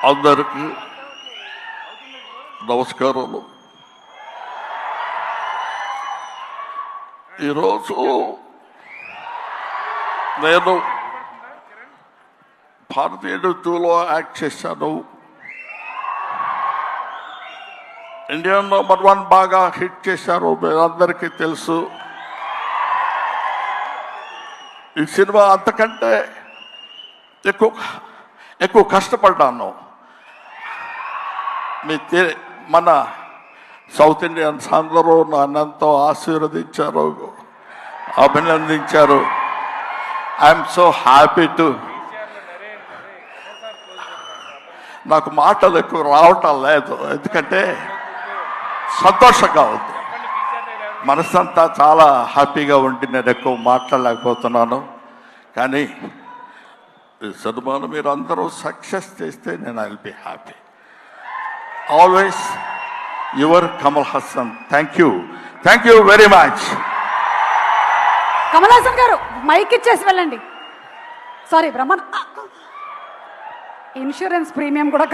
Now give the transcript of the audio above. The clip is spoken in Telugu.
అందరికీ నమస్కారాలు. ఈరోజు నేను భారతీయ నృత్యంలో యాక్ట్ చేశాను. ఇండియా #1 బాగా హిట్ చేశారు, మీరందరికీ తెలుసు. ఈ సినిమా అంతకంటే ఎక్కువ కష్టపడ్డాను. మన సౌత్ ఇండియన్స్ అందరూ నన్నంతో ఆశీర్వదించారు, అభినందించారు. I'm so happy to. నాకు మాటలు ఎక్కువ రావటం లేదు, ఎందుకంటే సంతోషంగా ఉంది. మనసంతా చాలా హ్యాపీగా ఉండి నేను ఎక్కువ మాట్లాడలేకపోతున్నాను. కానీ ఈ సినిమాను మీరు అందరూ సక్సెస్ చేస్తే నేను I will be happy. Always your Kamal Haasan. Thank you very much. Kamal Haasan గారు మైక్ ఇచ్చేసి వెళ్ళండి. సారీ బ్రహ్మన్, ఇన్సూరెన్స్ ప్రీమియం కూడా